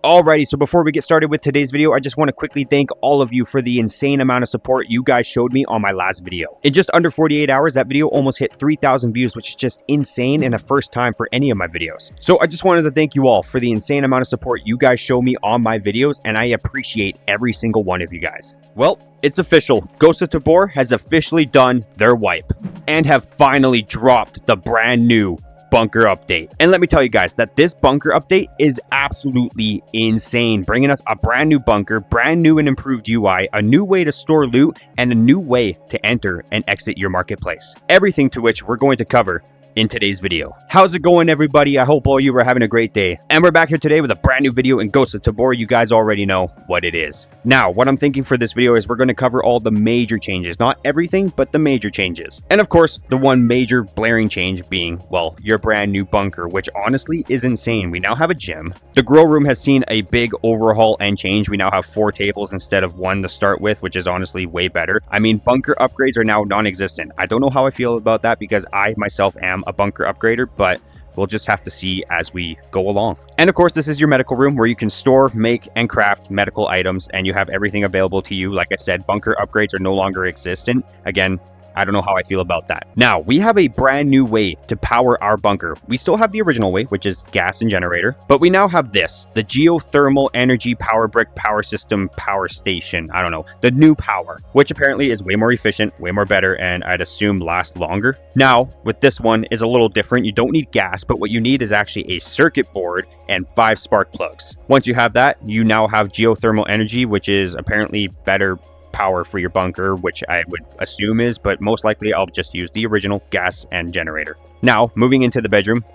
Alrighty, so before we get started with today's video, I just want to quickly thank all of you for the insane amount of support you guys showed me on my last video. In just under 48 hours, that video almost hit 3,000 views, which is just insane and a first time for any of my videos. So I just wanted to thank you all for the insane amount of support you guys show me on my videos, and I appreciate every single one of you guys. Well, it's official. Ghosts of Tabor has officially done their wipe and have finally dropped the brand new bunker update. And let me tell you guys that this bunker update is absolutely insane, bringing us a brand new bunker, brand new and improved UI, a new way to store loot, and a new way to enter and exit your marketplace. Everything to which we're going to cover in today's video. How's it going, everybody? I hope all you are having a great day. And we're back here today with a brand new video in Ghosts of Tabor. You guys already know what it is. Now, what I'm thinking for this video is we're going to cover all the major changes. Not everything, but the major changes. And of course, the one major blaring change being, well, your brand new bunker, which honestly is insane. We now have a gym. The grow room has seen a big overhaul and change. We now have 4 tables instead of 1 to start with, which is honestly way better. I mean, bunker upgrades are now non-existent. I don't know how I feel about that because I myself am a bunker upgrader, but we'll just have to see as we go along. And of course, this is your medical room where you can store, make, and craft medical items, and you have everything available to you. Like I said, bunker upgrades are no longer existent. Again, I don't know how I feel about that. Now, we have a brand new way to power our bunker. We still have the original way, which is gas and generator, but we now have this, the geothermal energy power brick power system power station. I don't know, the new power, which apparently is way more efficient, way more better, and I'd assume lasts longer. Now, with this one is a little different. You don't need gas, but what you need is actually a circuit board and 5 spark plugs. Once you have that, you now have geothermal energy, which is apparently better power for your bunker, which I would assume is, but most likely I'll just use the original gas and generator. Now, moving into the bedroom.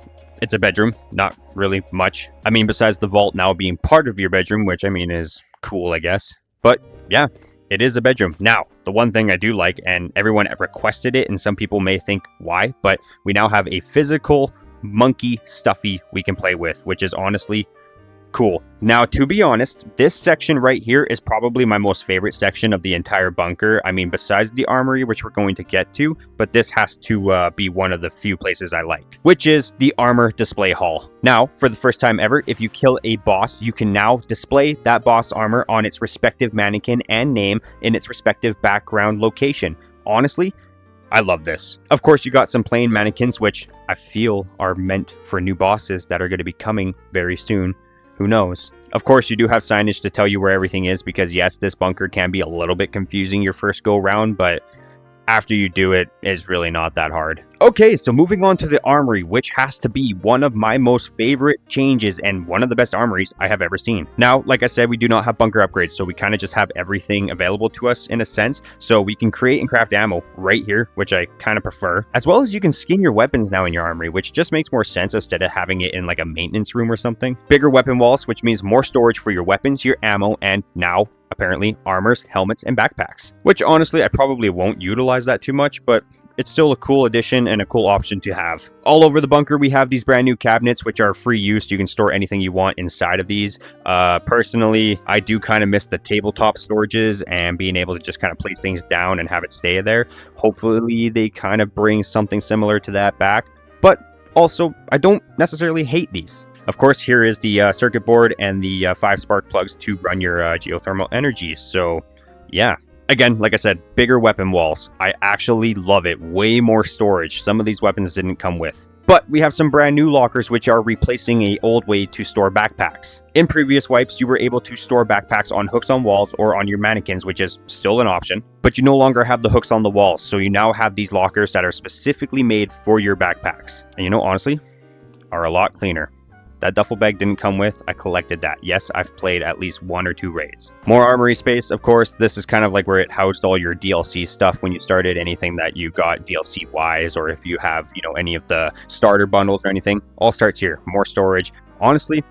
It's a bedroom, not really much. I mean, besides the vault now being part of your bedroom, which I mean is cool, I guess. But yeah, it is a bedroom. Now, the one thing I do like, and everyone requested it, and some people may think why, but we now have a physical monkey stuffy we can play with, which is honestly cool. Now, to be honest, this section right here is probably my most favorite section of the entire bunker. I mean, besides the armory, which we're going to get to, but this has to be one of the few places I like, which is the armor display hall. Now, for the first time ever, if you kill a boss, you can now display that boss armor on its respective mannequin and name in its respective background location. Honestly, I love this. Of course, you got some plain mannequins, which I feel are meant for new bosses that are going to be coming very soon. Who knows? Of course, you do have signage to tell you where everything is because yes, this bunker can be a little bit confusing your first go round, but after you do it, it's really not that hard. Okay, so moving on to the armory, which has to be one of my most favorite changes and one of the best armories I have ever seen. Now, like I said, we do not have bunker upgrades, so we kind of just have everything available to us in a sense. So we can create and craft ammo right here, which I kind of prefer, as well as you can skin your weapons now in your armory, which just makes more sense instead of having it in like a maintenance room or something. Bigger weapon walls, which means more storage for your weapons, your ammo, and now apparently armors, helmets, and backpacks, which honestly I probably won't utilize that too much, but it's still a cool addition and a cool option to have. All over the bunker, we have these brand new cabinets, which are free use. You can store anything you want inside of these. Personally, I do kind of miss the tabletop storages and being able to just kind of place things down and have it stay there. Hopefully, they kind of bring something similar to that back. But also, I don't necessarily hate these. Of course, here is the circuit board and the 5 spark plugs to run your geothermal energy. So, yeah. Again, like I said, bigger weapon walls. I actually love it. Way more storage. Some of these weapons didn't come with. But we have some brand new lockers which are replacing an old way to store backpacks. In previous wipes, you were able to store backpacks on hooks on walls or on your mannequins, which is still an option. But you no longer have the hooks on the walls, so you now have these lockers that are specifically made for your backpacks. And you know, honestly, are a lot cleaner. That duffel bag didn't come with. I collected that. Yes, I've played at least 1 or 2 raids. More armory space, of course. This is kind of like where it housed all your DLC stuff when you started, anything that you got DLC-wise, or if you have, you know, any of the starter bundles or anything. All starts here. More storage. Honestly,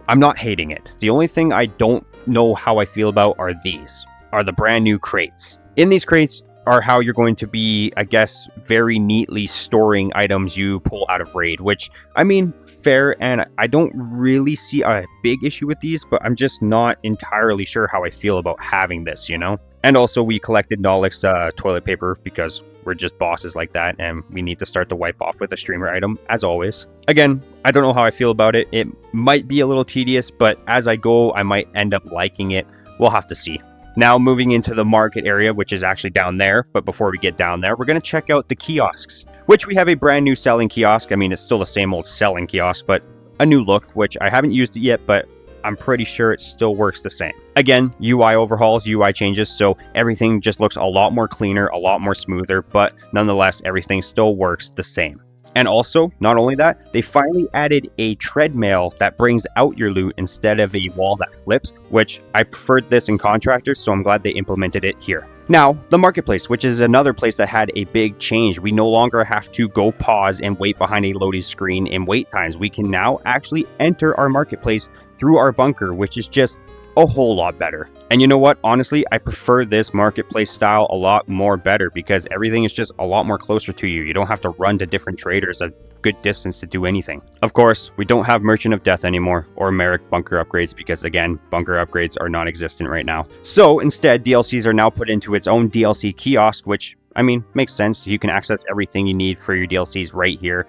I'm not hating it. The only thing I don't know how I feel about are the brand new crates. In these crates are how you're going to be, I guess, very neatly storing items you pull out of raid, which, I mean, fair, and I don't really see a big issue with these, but I'm just not entirely sure how I feel about having this, you know? And also we collected Nolik's toilet paper because we're just bosses like that, and we need to start the wipe off with a streamer item, as always. Again, I don't know how I feel about it. It might be a little tedious, but as I go, I might end up liking it. We'll have to see. Now moving into the market area, which is actually down there. But before we get down there, we're going to check out the kiosks, which we have a brand new selling kiosk. I mean, it's still the same old selling kiosk, but a new look, which I haven't used it yet, but I'm pretty sure it still works the same. Again, UI overhauls, UI changes, so everything just looks a lot more cleaner, a lot more smoother, but nonetheless, everything still works the same. And also, not only that, they finally added a treadmill that brings out your loot instead of a wall that flips, which I preferred this in contractors, so I'm glad they implemented it here. Now, the marketplace, which is another place that had a big change. We no longer have to go pause and wait behind a loading screen in wait times. We can now actually enter our marketplace through our bunker, which is just a whole lot better. And you know what? Honestly, I prefer this marketplace style a lot more better because everything is just a lot more closer to you. You don't have to run to different traders a good distance to do anything. Of course, we don't have Merchant of Death anymore or Merrick bunker upgrades because, again, bunker upgrades are non-existent right now. So instead, DLCs are now put into its own DLC kiosk, which, I mean, makes sense. You can access everything you need for your DLCs right here.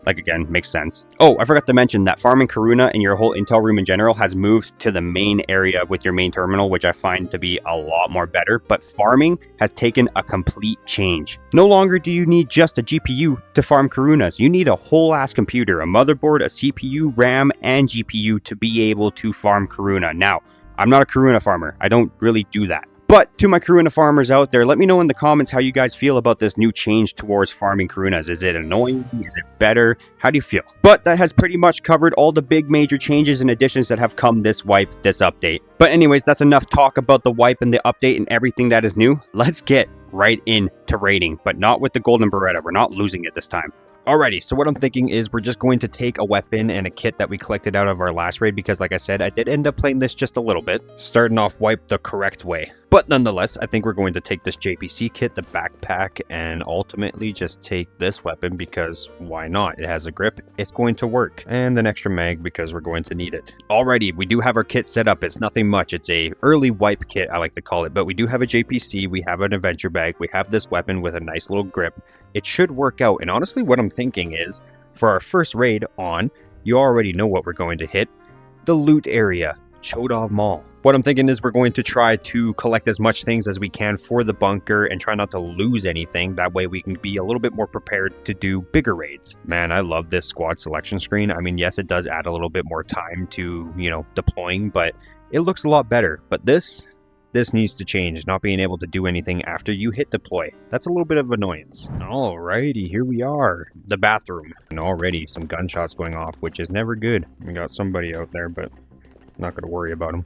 Like, again, makes sense. Oh, I forgot to mention that farming Karuna and your whole intel room in general has moved to the main area with your main terminal, which I find to be a lot more better. But farming has taken a complete change. No longer do you need just a GPU to farm Karunas. You need a whole ass computer, a motherboard, a CPU, RAM, and GPU to be able to farm Karuna. Now, I'm not a Karuna farmer. I don't really do that. But to my Karuna farmers out there, let me know in the comments how you guys feel about this new change towards farming Karunas. Is it annoying? Is it better? How do you feel? But that has pretty much covered all the big major changes and additions that have come this wipe, this update. But anyways, that's enough talk about the wipe and the update and everything that is new. Let's get right into raiding, but not with the golden Beretta. We're not losing it this time. Alrighty, so what I'm thinking is we're just going to take a weapon and a kit that we collected out of our last raid because, like I said, I did end up playing this just a little bit, starting off wipe the correct way. But nonetheless, I think we're going to take this JPC kit, the backpack, and ultimately just take this weapon because why not? It has a grip, it's going to work. And an extra mag because we're going to need it. Alrighty, we do have our kit set up. It's nothing much. It's a early wipe kit, I like to call it, but we do have a JPC, we have an adventure bag, we have this weapon with a nice little grip. It should work out, and honestly what I'm thinking is, for our first raid on, you already know what we're going to hit, the loot area, Chodov Mall. What I'm thinking is we're going to try to collect as much things as we can for the bunker and try not to lose anything. That way we can be a little bit more prepared to do bigger raids. Man, I love this squad selection screen. I mean, yes, it does add a little bit more time to, you know, deploying, but it looks a lot better. But this needs to change, not being able to do anything after you hit deploy. That's a little bit of annoyance. Alrighty, here we are. The bathroom. And already some gunshots going off, which is never good. We got somebody out there, but not going to worry about him.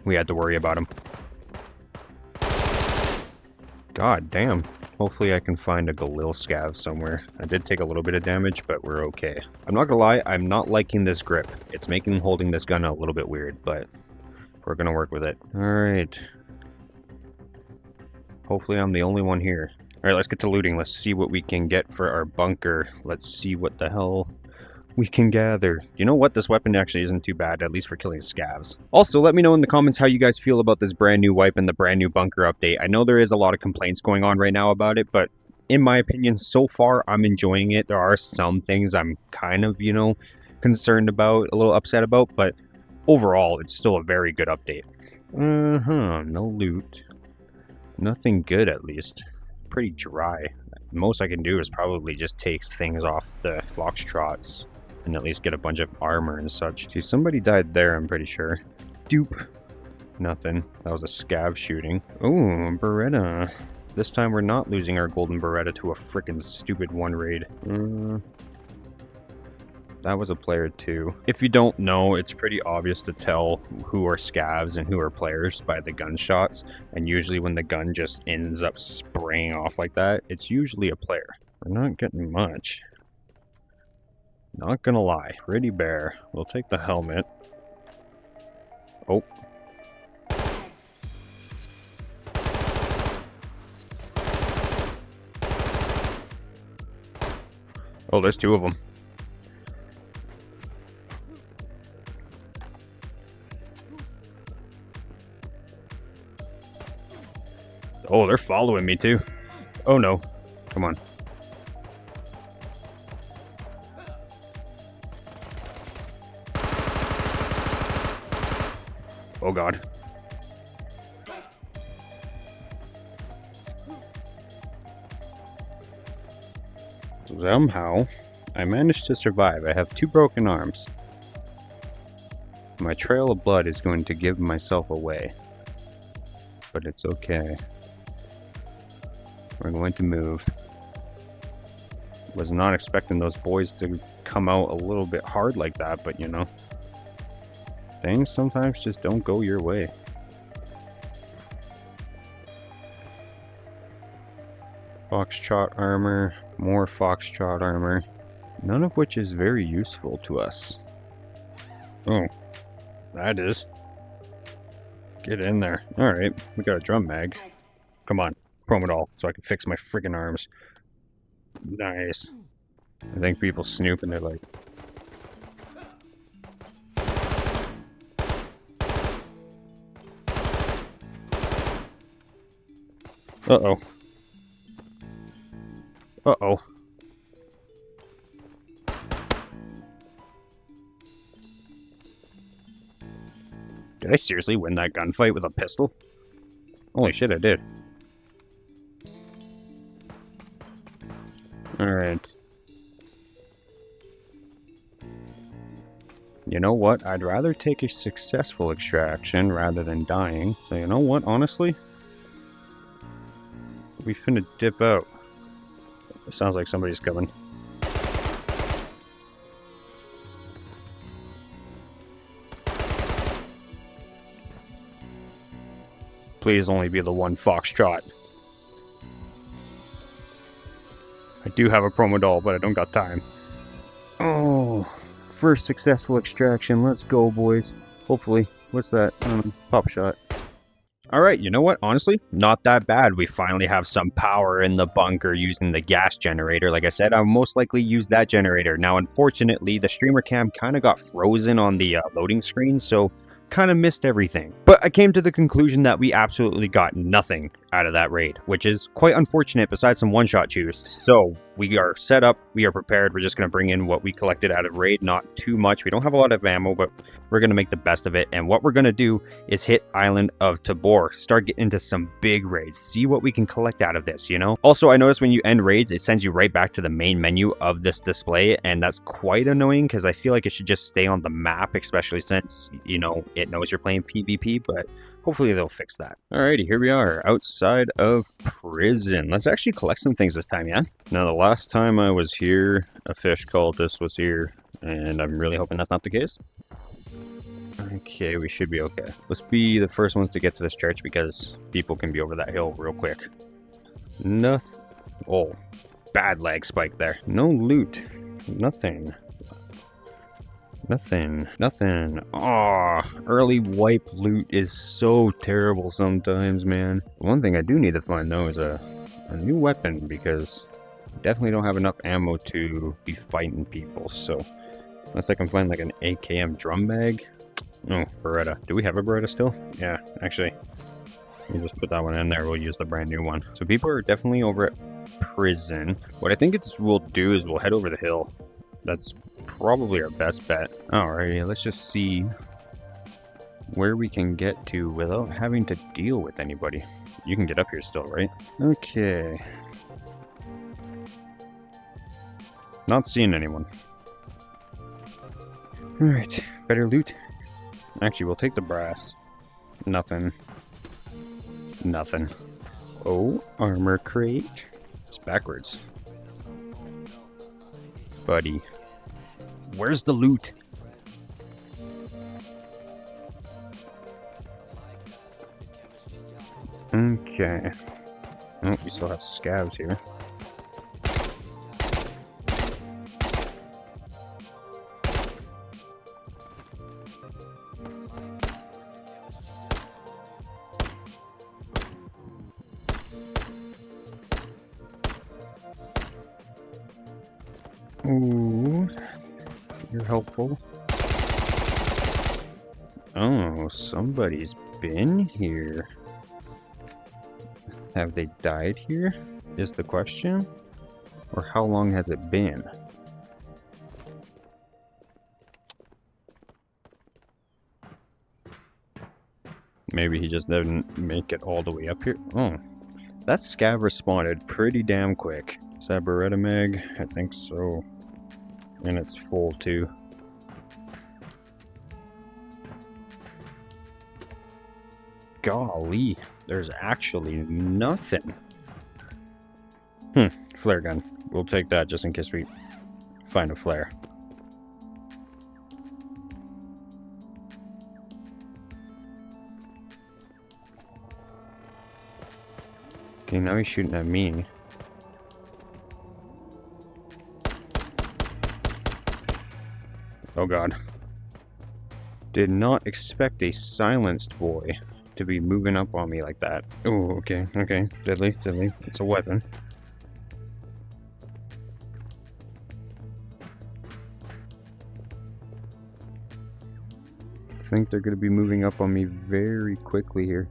We had to worry about him. God damn. Hopefully I can find a Galil scav somewhere. I did take a little bit of damage, but we're okay. I'm not gonna lie, I'm not liking this grip. It's making holding this gun a little bit weird, but we're gonna work with it. Alright. Hopefully I'm the only one here. Alright, let's get to looting. Let's see what we can get for our bunker. Let's see what the hell we can gather. You know what? This weapon actually isn't too bad, at least for killing scavs. Also, let me know in the comments how you guys feel about this brand new wipe and the brand new bunker update. I know there is a lot of complaints going on right now about it, but in my opinion, so far, I'm enjoying it. There are some things I'm kind of, you know, concerned about, a little upset about, but overall, it's still a very good update. No loot. Nothing good, at least. Pretty dry. Most I can do is probably just take things off the FOXTROTs and at least get a bunch of armor and such. See, somebody died there, I'm pretty sure. Dupe. Nothing. That was a scav shooting. Ooh, Beretta. This time we're not losing our golden Beretta to a frickin' stupid one raid. That was a player too. If you don't know, it's pretty obvious to tell who are scavs and who are players by the gunshots. And usually when the gun just ends up spraying off like that, it's usually a player. We're not getting much. Not gonna lie, pretty bare. We'll take the helmet. Oh. Oh, there's two of them. Oh, they're following me too. Oh no. Come on. Oh god. Somehow, I managed to survive. I have 2 broken arms. My trail of blood is going to give myself away. But it's okay. We're going to move. Was not expecting those boys to come out a little bit hard like that, but you know, things sometimes just don't go your way. Foxtrot armor, more Foxtrot armor, none of which is very useful to us. Oh, that is. Get in there. Alright, we got a drum mag. Come on, Promodol, so I can fix my friggin' arms. Nice. I think people snoop and they're like... Uh-oh. Uh-oh. Did I seriously win that gunfight with a pistol? Holy shit, I did. Alright. You know what? I'd rather take a successful extraction rather than dying. So you know what, honestly? We finna dip out. It sounds like somebody's coming. Please only be the one Foxtrot. I do have a Promodol, but I don't got time. Oh, first successful extraction. Let's go, boys. Hopefully. What's that? Pop shot. Alright, you know what? Honestly, not that bad. We finally have some power in the bunker using the gas generator. Like I said, I'll most likely use that generator. Now, unfortunately, the streamer cam kind of got frozen on the loading screen, so kind of missed everything. But I came to the conclusion that we absolutely got nothing out of that raid, which is quite unfortunate besides some one-shot chews. So we are set up, we are prepared. We're just going to bring in what we collected out of raid, not too much. We don't have a lot of ammo, but we're going to make the best of it. And what we're going to do is hit Island of Tabor, start getting into some big raids, see what we can collect out of this, you know? Also, I noticed when you end raids, it sends you right back to the main menu of this display, and that's quite annoying because I feel like it should just stay on the map, especially since, you know, it knows you're playing PvP, but hopefully they'll fix that. Alrighty, here we are outside of prison. Let's actually collect some things this time, yeah? Now, the last time I was here, a fish cultist was here, and I'm really hoping that's not the case. Okay, we should be okay. Let's be the first ones to get to this church because people can be over that hill real quick. Nothing. Oh, bad lag spike there. No loot. Nothing. Nothing. Aw, early wipe loot is so terrible sometimes, man. One thing I do need to find, though, is a new weapon, because I definitely don't have enough ammo to be fighting people, so unless I can find, like, an AKM drum bag. Oh, Beretta. Do we have a Beretta still? Yeah, actually. Let me just put that one in there. We'll use the brand new one. So people are definitely over at prison. What I think we'll do is we'll head over the hill. That's probably our best bet. Alrighty, let's just see where we can get to without having to deal with anybody. You can get up here still, right? Okay. Not seeing anyone. Alright, better loot. Actually, we'll take the brass. Nothing. Nothing. Oh, armor crate. It's backwards. Buddy. Where's the loot? Okay. Oh, we still have scavs here. Ooh, you're helpful. Oh, somebody's been here. Have they died here? Is the question? Or how long has it been? Maybe he just didn't make it all the way up here. Oh, that scav responded pretty damn quick. Saboretta Meg, I think so. And it's full too. Golly, there's actually nothing. Flare gun. We'll take that just in case we find a flare. Okay, now he's shooting at me. Oh god. Did not expect a silenced boy to be moving up on me like that. Oh, okay, okay. Deadly, deadly. It's a weapon. I think they're going to be moving up on me very quickly here.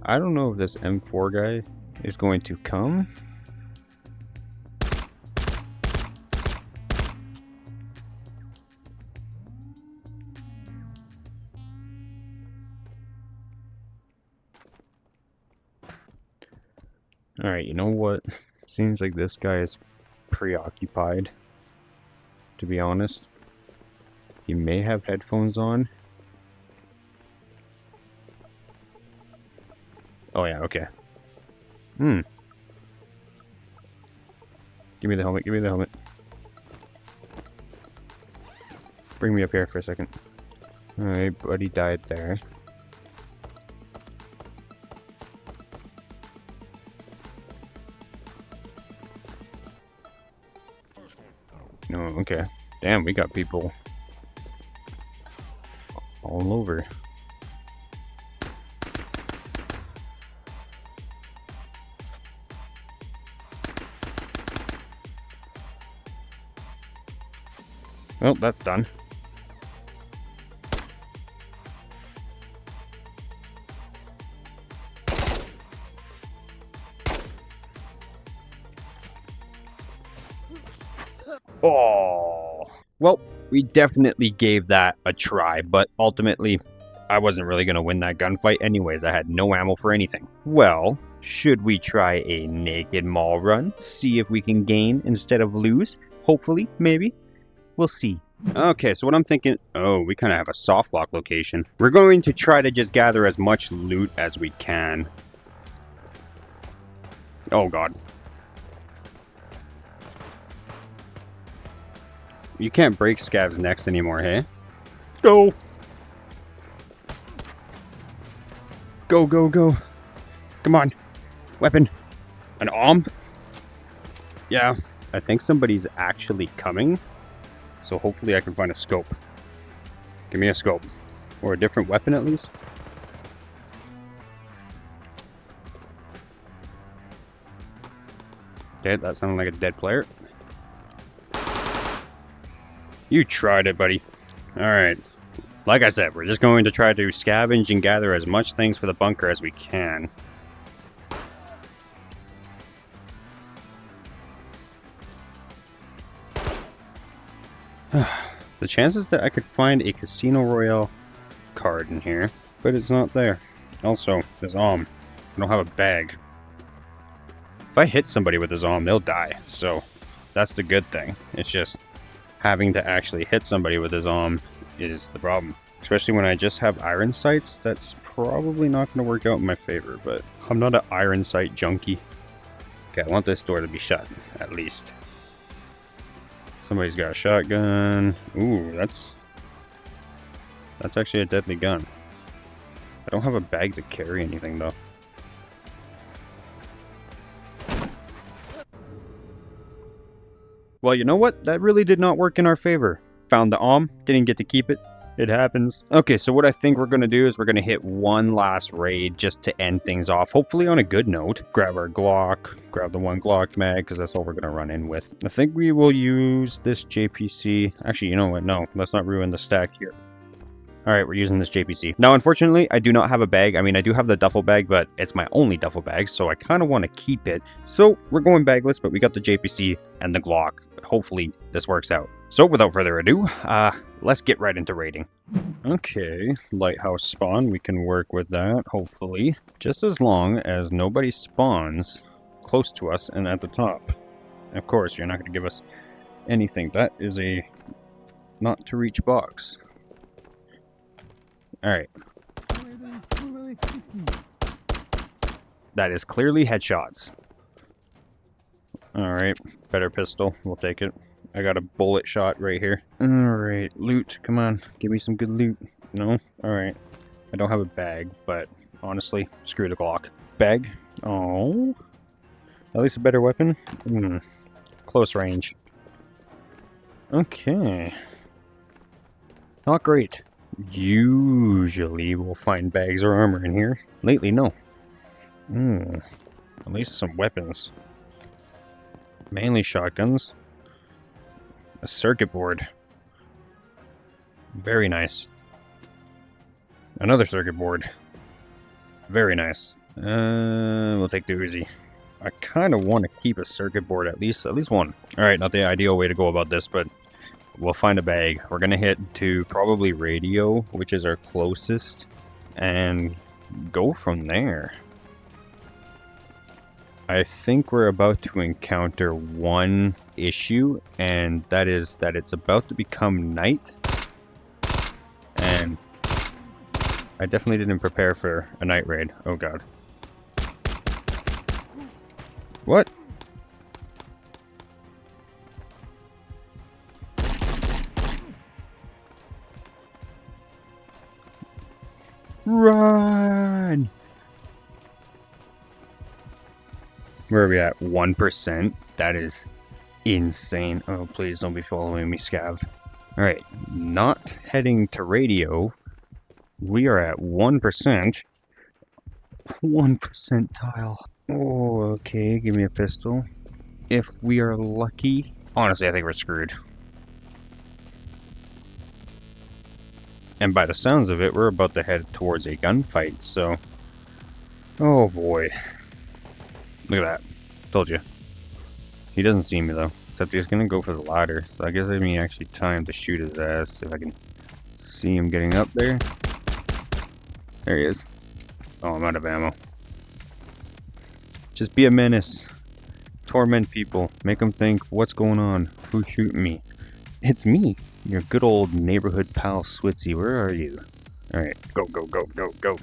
I don't know if this M4 guy is going to come. Alright, you know what? Seems like this guy is preoccupied, to be honest. He may have headphones on. Oh yeah, okay. Give me the helmet, give me the helmet. Bring me up here for a second. Alright, buddy died there. No, okay. Damn, we got people all over. Well, that's done. Oh, well, we definitely gave that a try, but ultimately, I wasn't really going to win that gunfight anyways. I had no ammo for anything. Well, should we try a naked mall run? See if we can gain instead of lose? Hopefully, maybe. We'll see. Okay, so what I'm thinking... Oh, we kind of have a soft lock location. We're going to try to just gather as much loot as we can. Oh, God. You can't break scavs' necks anymore, hey? Go! Go, go, go. Come on. Weapon. An arm? Yeah. I think somebody's actually coming. So hopefully I can find a scope. Give me a scope. Or a different weapon at least. Okay, that sounded like a dead player. You tried it, buddy. Alright. Like I said, we're just going to try to scavenge and gather as much things for the bunker as we can. The chances that I could find a Casino Royale card in here, but it's not there. Also, this I don't have a bag. If I hit somebody with this they'll die, so that's the good thing. It's just having to actually hit somebody with his is the problem. Especially when I just have iron sights, that's probably not going to work out in my favor, but I'm not an iron sight junkie. Okay, I want this door to be shut, at least. Somebody's got a shotgun. Ooh, that's actually a deadly gun. I don't have a bag to carry anything, though. Well, you know what? That really did not work in our favor. Found the didn't get to keep it. It happens. Okay, so what I think we're going to do is we're going to hit one last raid just to end things off. Hopefully on a good note. Grab our Glock. Grab the one Glock mag, because that's all we're going to run in with. I think we will use this JPC. Actually, you know what? No, let's not ruin the stack here. All right, we're using this JPC. Now, unfortunately, I do not have a bag. I mean, I do have the duffel bag, but it's my only duffel bag, so I kind of want to keep it. So we're going bagless, but we got the JPC and the Glock. But hopefully this works out. So without further ado, let's get right into raiding. Okay, lighthouse spawn. We can work with that, hopefully. Just as long as nobody spawns close to us and at the top. Of course, you're not going to give us anything. That is a not to reach box. Alright. That is clearly headshots. Alright, better pistol. We'll take it. I got a bullet shot right here. Alright, loot. Come on, give me some good loot. No? Alright. I don't have a bag, but honestly, screw the Glock. Bag? Oh. At least a better weapon? Close range. Okay. Not great. Usually we'll find bags or armor in here. Lately, no. At least some weapons. Mainly shotguns. A circuit board. Very nice. Another circuit board. Very nice. We'll take the Uzi. I kind of want to keep a circuit board at least one. Alright, not the ideal way to go about this, but we'll find a bag. We're going to hit to probably radio, which is our closest, and go from there. I think we're about to encounter one issue, and that is that it's about to become night. And I definitely didn't prepare for a night raid. Oh god. What? Run! Where are we at? 1%? That is insane. Oh, please don't be following me, Scav. Alright, not heading to radio. We are at 1%. 1% tile. Oh, okay, give me a pistol. If we are lucky. Honestly, I think we're screwed. And by the sounds of it, we're about to head towards a gunfight, so... Oh boy. Look at that. Told you. He doesn't see me though. Except he's gonna go for the ladder. So I guess I mean actually time to shoot his ass if I can see him getting up there. There he is. Oh, I'm out of ammo. Just be a menace. Torment people. Make them think, what's going on? Who's shooting me? It's me. Your good old neighborhood pal Switzy. Where are you? Alright, go, go, go, go, go.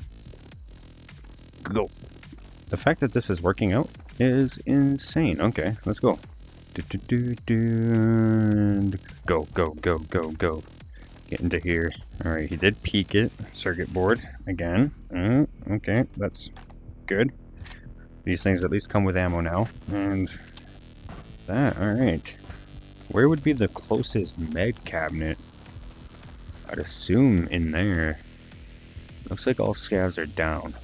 Go. The fact that this is working out is insane. Okay, let's go. Go, go, go, go, go. Get into here. Alright, he did peek it. Circuit board again. Okay, that's good. These things at least come with ammo now. And that, alright. Where would be the closest med cabinet? I'd assume in there. Looks like all scavs are down.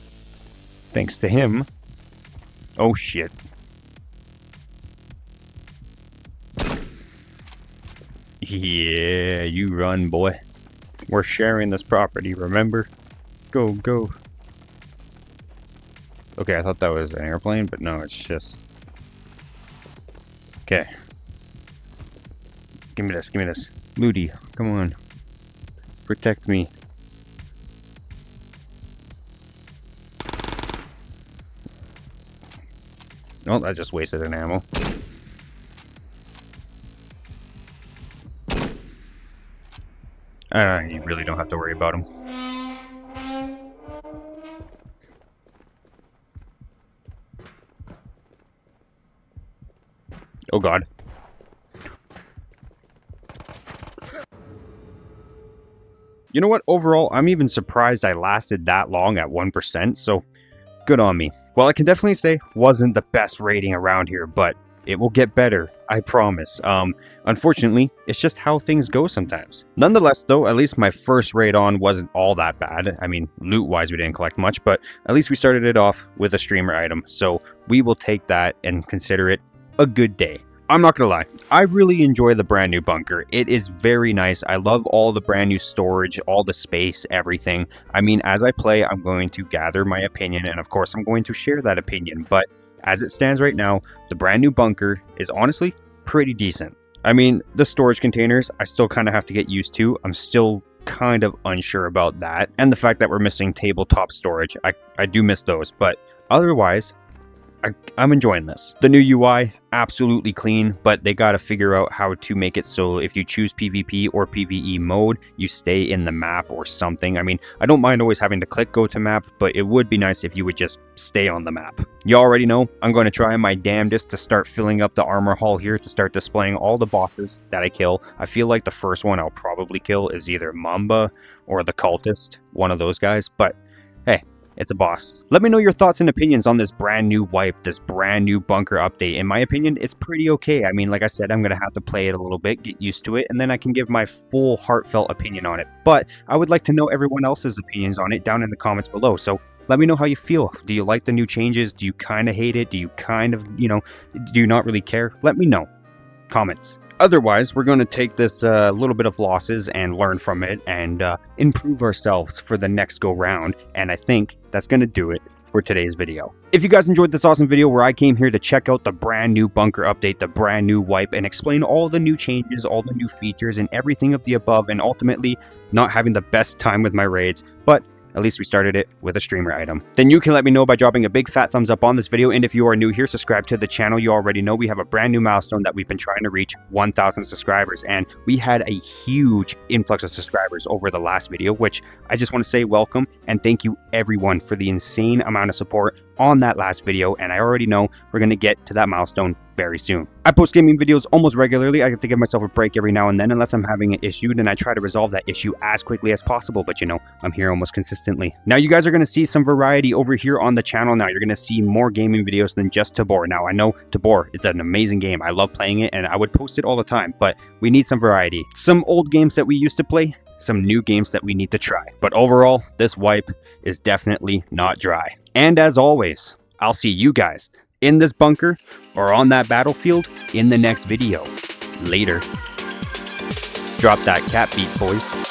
Thanks to him. Oh shit. Yeah, you run, boy. We're sharing this property, remember? Go, go. Okay, I thought that was an airplane, but no, it's just... Okay. Give me this, give me this. Moody, come on. Protect me. Oh, I just wasted an ammo. You really don't have to worry about him. Oh god. You know what? Overall, I'm even surprised I lasted that long at 1%, so good on me. Well, I can definitely say wasn't the best rating around here, but it will get better, I promise. Unfortunately, it's just how things go sometimes. Nonetheless, though, at least my first raid on wasn't all that bad. I mean, loot-wise, we didn't collect much, but at least we started it off with a streamer item, so we will take that and consider it a good day. I'm not gonna lie, I really enjoy the brand new bunker. It is very nice. I love all the brand new storage, all the space, everything. I mean, as I play, I'm going to gather my opinion, and of course I'm going to share that opinion, but as it stands right now, the brand new bunker is honestly pretty decent. I mean, the storage containers, I still kind of have to get used to. I'm still kind of unsure about that, and the fact that we're missing tabletop storage. I do miss those, but otherwise, I'm enjoying this. The new UI, absolutely clean, but they got to figure out how to make it so if you choose PvP or PvE mode, you stay in the map or something. I mean, I don't mind always having to click go to map, but it would be nice if you would just stay on the map. You already know, I'm going to try my damnedest to start filling up the armor hall here to start displaying all the bosses that I kill. I feel like the first one I'll probably kill is either Mamba or the Cultist, one of those guys, but hey, it's a boss. Let me know your thoughts and opinions on this brand new wipe, this brand new bunker update. In my opinion, it's pretty okay. I mean, like I said, I'm going to have to play it a little bit, get used to it, and then I can give my full heartfelt opinion on it. But I would like to know everyone else's opinions on it down in the comments below. So let me know how you feel. Do you like the new changes? Do you kind of hate it? Do you kind of, do you not really care? Let me know. Comments. Otherwise, we're going to take this little bit of losses and learn from it and improve ourselves for the next go round. And I think that's going to do it for today's video. If you guys enjoyed this awesome video where I came here to check out the brand new bunker update, the brand new wipe, and explain all the new changes, all the new features, and everything of the above, and ultimately not having the best time with my raids, but at least we started it with a streamer item, then you can let me know by dropping a big fat thumbs up on this video. And if you are new here, subscribe to the channel. You already know we have a brand new milestone that we've been trying to reach 1,000 subscribers, and we had a huge influx of subscribers over the last video, which I just want to say welcome and thank you everyone for the insane amount of support on that last video. And I already know we're going to get to that milestone very soon. I post gaming videos almost regularly. I get to give myself a break every now and then unless I'm having an issue, and I try to resolve that issue as quickly as possible, but I'm here almost consistently. Now you guys are going to see some variety over here on the channel. Now you're going to see more gaming videos than just Tabor. Now I know Tabor, it's an amazing game. I love playing it and I would post it all the time, but we need some variety. Some old games that we used to play, some new games that we need to try. But overall, this wipe is definitely not dry. And as always, I'll see you guys in this bunker or on that battlefield in the next video. Later. Drop that cat beat, boys.